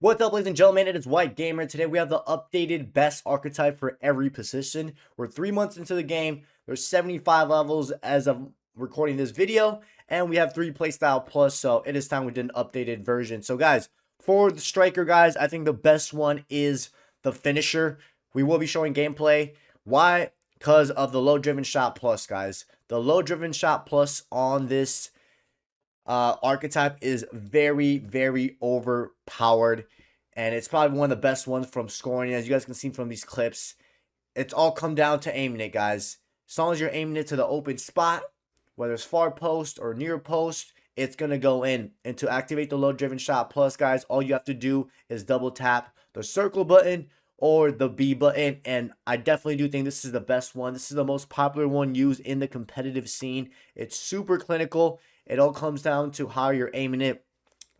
What's up, ladies and gentlemen? It is White Gamer. Today we have the updated best archetype for every position. We're 3 months into the game. There's 75 levels as of recording this video, and we have 3 playstyle plus, so it is time we did an updated version. So guys, for the striker, guys, I think the best one is the finisher. We will be showing gameplay. Why? Because of the low driven shot plus, guys. The low driven shot plus on this archetype is very overpowered, and it's probably one of the best ones from scoring. As you guys can see from these clips, it's all come down to aiming it, guys. As long as you're aiming it to the open spot, whether it's far post or near post, it's gonna go in. And to activate the low driven shot plus, guys, all you have to do is double tap the circle button or the B button, and I definitely do think this is the best one. This is the most popular one used in the competitive scene. It's super clinical. It all comes down to how you're aiming it.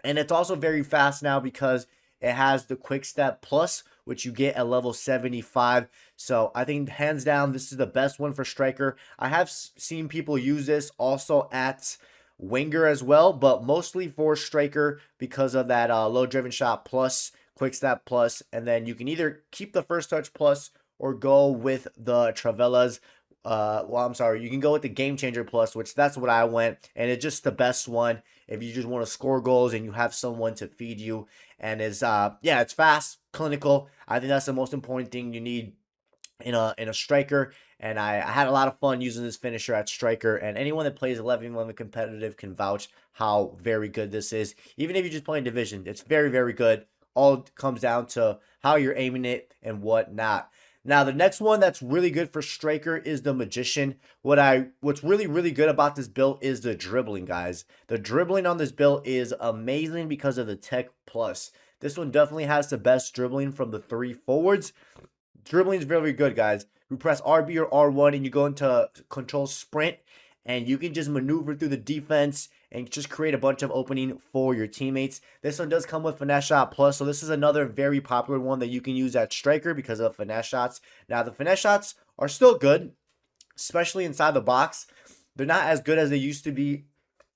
And it's also very fast now because it has the quick step plus, which you get at level 75. So I think hands down, this is the best one for striker. I have seen people use this also at winger as well, but mostly for striker because of that low driven shot plus, quick step plus, and then you can either keep the first touch plus or go with the Travella's. You can go with the game changer plus, which that's what I went, and it's just the best one if you just want to score goals and you have someone to feed you. And it's it's fast, clinical. I think that's the most important thing you need in a striker. And I had a lot of fun using this finisher at striker, and anyone that plays 11-11 competitive can vouch how very good this is. Even if you're just playing division, it's very good. All comes down to how you're aiming it and whatnot. Now, the next one that's really good for striker is the magician. What's really good about this build is the dribbling, guys. The dribbling on this build is amazing because of the tech plus. This one definitely has the best dribbling from the 3 forwards. Dribbling is very good, guys. You press RB or R1 and you go into control sprint, and you can just maneuver through the defense and just create a bunch of opening for your teammates. This one does come with finesse shot plus, so this is another very popular one that you can use at striker because of finesse shots. Now, the finesse shots are still good, especially inside the box. They're not as good as they used to be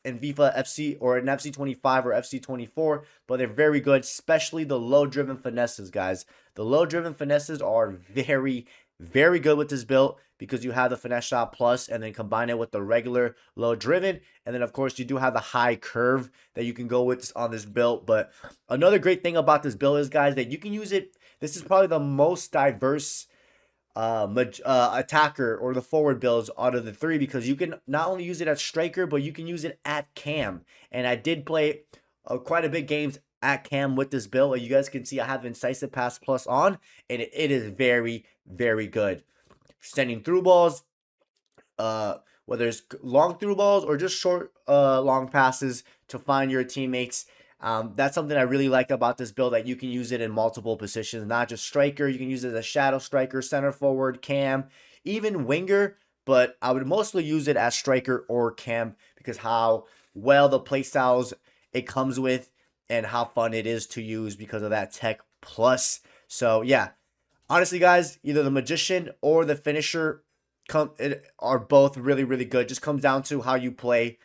in FIFA FC or in FC 25 or FC 24, but they're very good, especially the low driven finesses, guys. The low driven finesses are very good with this build because you have the finesse shot plus and then combine it with the regular low driven, and then of course you do have the high curve that you can go with on this build. But another great thing about this build is, guys, that you can use it. This is probably the most diverse attacker or the forward builds out of the 3 because you can not only use it at striker, but you can use it at cam. And I did play quite a bit games at cam with this build. You guys can see I have incisive pass plus on, and it is very good. Sending through balls, whether it's long through balls or just short long passes to find your teammates. That's something I really like about this build, that you can use it in multiple positions, not just striker. You can use it as a shadow striker, center forward, cam, even winger, but I would mostly use it as striker or cam because how well the playstyles it comes with and how fun it is to use because of that tech plus. So yeah, honestly, guys, either the magician or the finisher are both really good. Just comes down to how you play.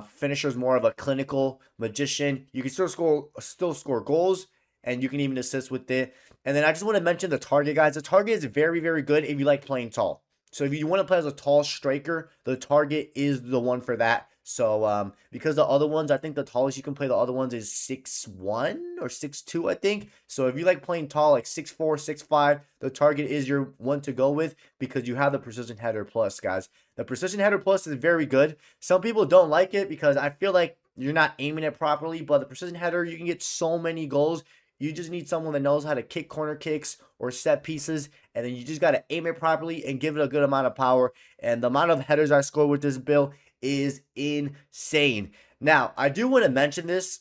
Finisher is more of a clinical. Magician, you can still score goals, and you can even assist with it. And then I just want to mention the target, guys. The target is very good if you like playing tall. So if you want to play as a tall striker, the target is the one for that. So because the other ones, I think the tallest you can play the other ones is 6'1" or 6'2", I think. So if you like playing tall, like 6'4", 6'5", the target is your one to go with because you have the precision header plus, guys. The precision header plus is very good. Some people don't like it because I feel like you're not aiming it properly, but the precision header, you can get so many goals. You just need someone that knows how to kick corner kicks or set pieces, and then you just got to aim it properly and give it a good amount of power. And the amount of headers I scored with this build is insane. Now, I do want to mention this.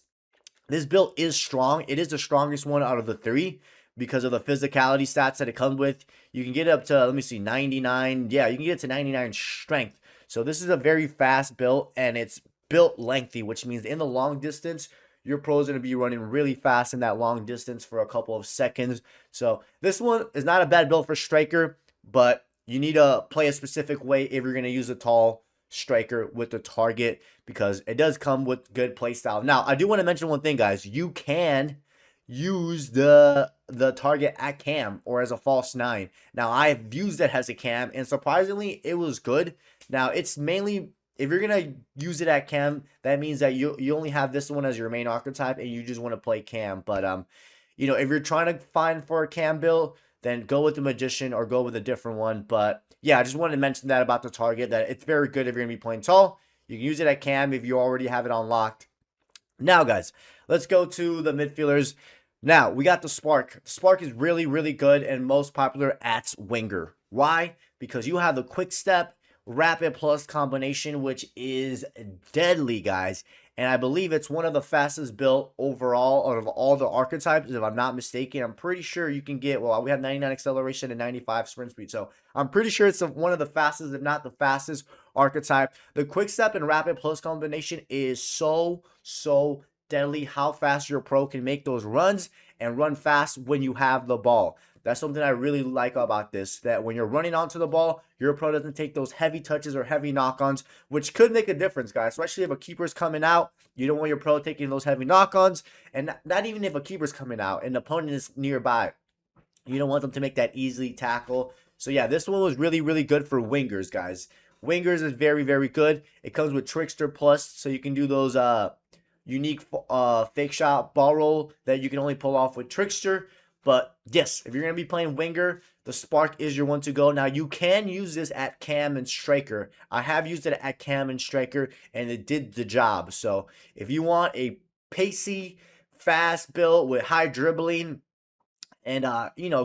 This build is strong. It is the strongest one out of the 3 because of the physicality stats that it comes with. You can get up to, let me see, 99. Yeah, you can get to 99 strength. So this is a very fast build, and it's built lengthy, which means in the long distance, your pro is going to be running really fast in that long distance for a couple of seconds. So this one is not a bad build for striker, but you need to play a specific way if you're going to use a tall striker with the target because it does come with good play style. Now, I do want to mention one thing, guys. You can use the target at cam or as a false nine. Now I've used it as a cam, and surprisingly it was good. Now it's mainly, if you're gonna use it at cam, that means that you only have this one as your main archetype and you just want to play cam. But if you're trying to find for a cam build, then go with the magician or go with a different one. But yeah, I just wanted to mention that about the target, that it's very good if you're gonna be playing tall. You can use it at cam if you already have it unlocked. Now, guys, let's go to the midfielders. Now, we got the Spark. The Spark is really, really good and most popular at winger. Why? Because you have the quick step, rapid plus combination, which is deadly, guys. And I believe it's one of the fastest built overall out of all the archetypes, if I'm not mistaken. I'm pretty sure you can get, well, we have 99 acceleration and 95 sprint speed. So I'm pretty sure it's one of the fastest, if not the fastest archetype. The quick step and rapid plus combination is so deadly. How fast your pro can make those runs and run fast when you have the ball. That's something I really like about this, that when you're running onto the ball, your pro doesn't take those heavy touches or heavy knock-ons, which could make a difference, guys, especially if a keeper's coming out. You don't want your pro taking those heavy knock-ons, and not even if a keeper's coming out and the opponent is nearby. You don't want them to make that easy tackle. So yeah, this one was really, really good for wingers, guys. Wingers is very, very good. It comes with Trickster Plus, so you can do those unique fake shot ball roll that you can only pull off with Trickster. But yes, if you're going to be playing winger, the Spark is your one to go. Now, you can use this at cam and striker. I have used it at cam and striker, and it did the job. So if you want a pacey, fast build with high dribbling and,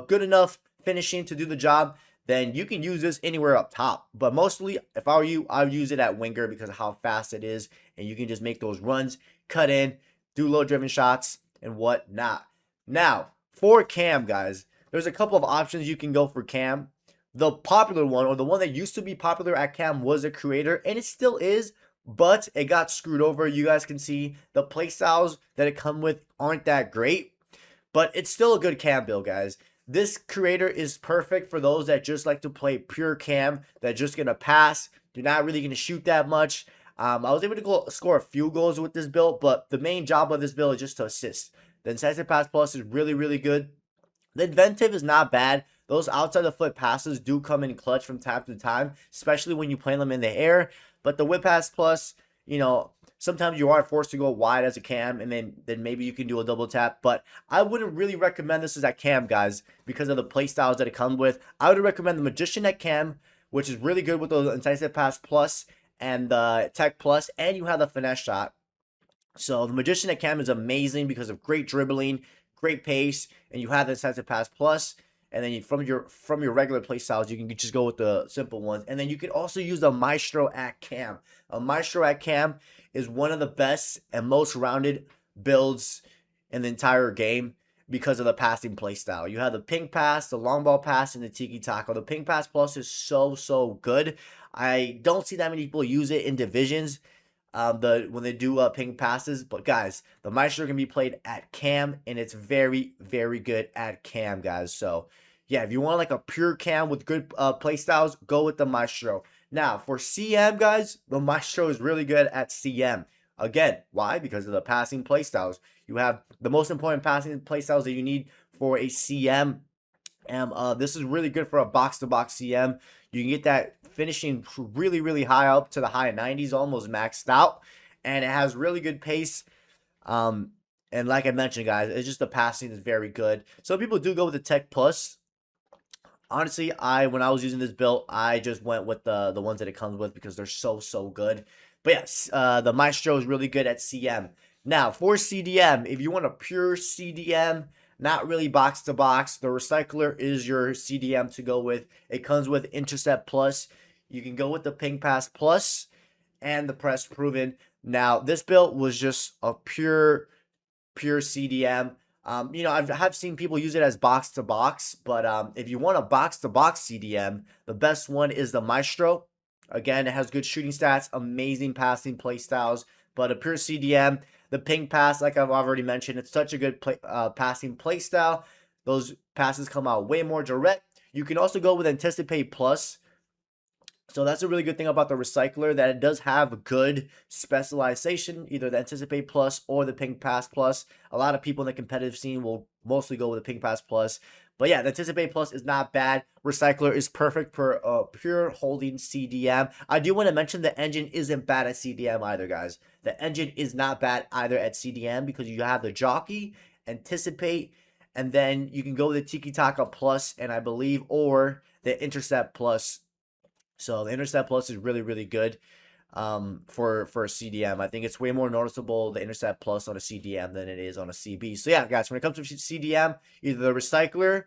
good enough finishing to do the job, then you can use this anywhere up top. But mostly, if I were you, I would use it at winger because of how fast it is. And you can just make those runs, cut in, do low-driven shots, and whatnot. Now, for cam, guys, there's a couple of options you can go for cam. The popular one, or the one that used to be popular at cam, was a creator, and it still is, but it got screwed over. You guys can see the playstyles that it come with aren't that great, but it's still a good cam build, guys. This creator is perfect for those that just like to play pure cam, that just gonna pass. You're not really gonna shoot that much. I was able to score a few goals with this build, but the main job of this build is just to assist. The Incisive Pass Plus is really, really good. The Inventive is not bad. Those outside the foot passes do come in clutch from time to time, especially when you play them in the air. But the Whip Pass Plus, sometimes you are forced to go wide as a cam, and then maybe you can do a double tap. But I wouldn't really recommend this as a cam, guys, because of the play styles that it comes with. I would recommend the Magician at cam, which is really good with the Incisive Pass Plus and the Tech Plus, and you have the Finesse Shot. So the Magician at cam is amazing because of great dribbling, great pace, and you have the Incisive Pass Plus. And then from your regular play styles, you can just go with the simple ones. And then you can also use the Maestro at cam. A Maestro at cam is one of the best and most rounded builds in the entire game because of the passing play style. You have the ping pass, the long ball pass, and the tiki taco. The ping pass plus is so good. I don't see that many people use it in divisions when they do ping passes. But guys, the Maestro can be played at cam, and it's very, very good at cam, guys. So yeah, if you want like a pure cam with good play styles, go with the Maestro. Now for CM, guys, the Maestro is really good at CM. Again, why? Because of the passing play styles. You have the most important passing play styles that you need for a CM. And this is really good for a box-to-box CM. You can get that finishing really, really high up to the high 90s, almost maxed out. And it has really good pace. And like I mentioned, guys, it's just the passing is very good. Some people do go with the Tech Plus. Honestly, when I was using this build, I just went with the ones that it comes with because they're so good. But yes, the Maestro is really good at CM. Now, for CDM, if you want a pure CDM, not really box to box, the Recycler is your CDM to go with. It comes with Intercept Plus. You can go with the Ping Pass Plus and the Press Proven. Now, this build was just a pure CDM. I've seen people use it as box to box, but if you want a box to box CDM, the best one is the Maestro. Again, it has good shooting stats, amazing passing play styles, but a pure CDM. The ping pass, like I've already mentioned, it's such a good passing play style. Those passes come out way more direct. You can also go with Anticipate Plus. So that's a really good thing about the Recycler, that it does have a good specialization, either the Anticipate Plus or the Ping Pass Plus. A lot of people in the competitive scene will mostly go with the Ping Pass Plus. But yeah, the Anticipate Plus is not bad. Recycler is perfect for pure holding CDM. I do want to mention the engine isn't bad at CDM either, guys. The engine is not bad either at CDM because you have the Jockey, Anticipate, and then you can go with the Tiki Taka Plus, and I believe, or the Intercept Plus. So the Intercept Plus is really, really good for a CDM. I think it's way more noticeable, the Intercept Plus on a CDM, than it is on a CB. So yeah, guys, when it comes to CDM, either the Recycler,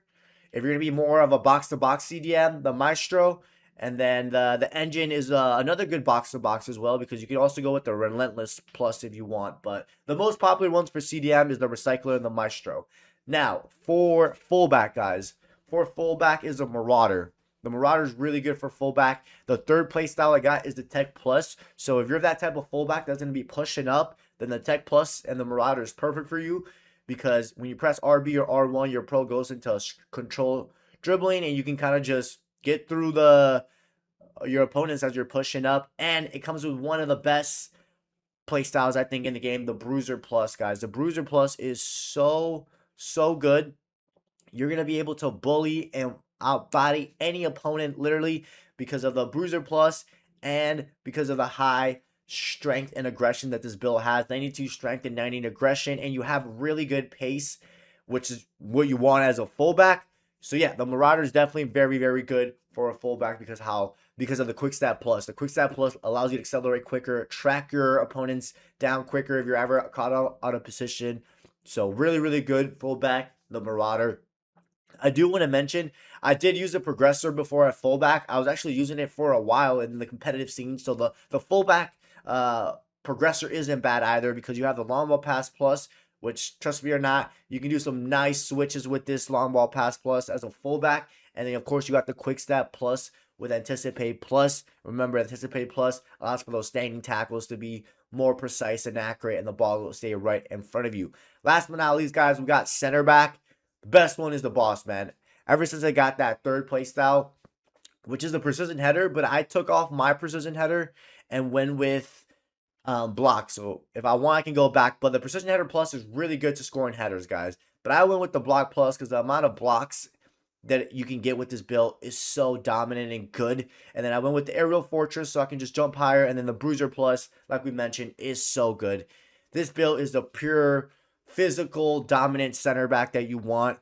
if you're going to be more of a box-to-box CDM, the Maestro, and then the engine is another good box-to-box as well, because you can also go with the Relentless Plus if you want. But the most popular ones for CDM is the Recycler and the Maestro. Now, for fullback, guys, for fullback is a Marauder. The Marauder is really good for fullback. The third play style I got is the Tech Plus. So if you're that type of fullback that's going to be pushing up, then the Tech Plus and the Marauder is perfect for you, because when you press RB or R1, your pro goes into control dribbling, and you can kind of just get through your opponents as you're pushing up. And it comes with one of the best play styles, I think, in the game, the Bruiser Plus, guys. The Bruiser Plus is so good. You're going to be able to bully and outbody any opponent, literally, because of the Bruiser Plus and because of the high strength and aggression that this build has. 92 strength and 90 aggression, and you have really good pace, which is what you want as a fullback. So yeah, the Marauder is definitely very, very good for a fullback because of the Quick Stat Plus. The Quick Stat Plus allows you to accelerate quicker, track your opponents down quicker if you're ever caught out of position. So really, really good fullback, the Marauder. I do want to mention, I did use a progressor before at fullback. I was actually using it for a while in the competitive scene. So the fullback progressor isn't bad either, because you have the long ball pass plus, which, trust me or not, you can do some nice switches with this long ball pass plus as a fullback. And then, of course, you got the quick stat plus with Anticipate Plus. Remember, Anticipate Plus allows for those standing tackles to be more precise and accurate, and the ball will stay right in front of you. Last but not least, guys, we got center back. The best one is the Boss, man. Ever since I got that third play style, which is the precision header, but I took off my precision header and went with block. So if I want, I can go back. But the precision header plus is really good to scoring headers, guys. But I went with the block plus because the amount of blocks that you can get with this build is so dominant and good. And then I went with the aerial fortress so I can just jump higher. And then the bruiser plus, like we mentioned, is so good. This build is the pure physical dominant center back that you want.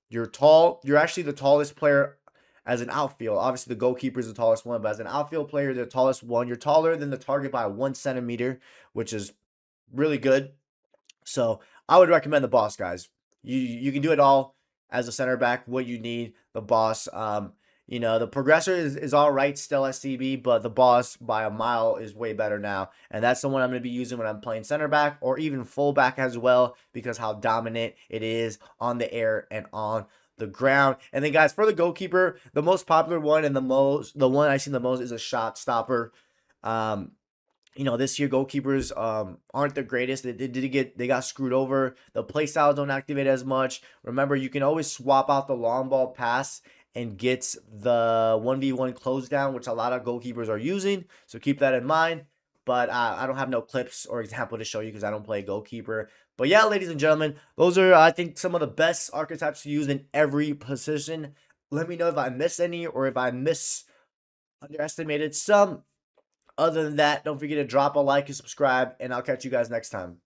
You're tall. You're actually the tallest player as an outfield. Obviously, the goalkeeper is the tallest one, but as an outfield player, the tallest one. You're taller than the target by 1 centimeter, which is really good. So I would recommend the Boss, guys. You can do it all as a center back. What you need, the Boss. The progressor is all right still at CB, but the Boss by a mile is way better now. And that's the one I'm going to be using when I'm playing center back or even fullback as well, because how dominant it is on the air and on the ground. And then, guys, for the goalkeeper, the most popular one and the one I see the most is a shot stopper. This year goalkeepers aren't the greatest. They got screwed over. The play styles don't activate as much. Remember, you can always swap out the long ball pass and get the 1v1 close down, which a lot of goalkeepers are using. So keep that in mind. But I don't have no clips or example to show you because I don't play goalkeeper. But yeah, ladies and gentlemen, those are, I think, some of the best archetypes to use in every position. Let me know if I missed any or if I underestimated some. Other than that, don't forget to drop a like and subscribe, and I'll catch you guys next time.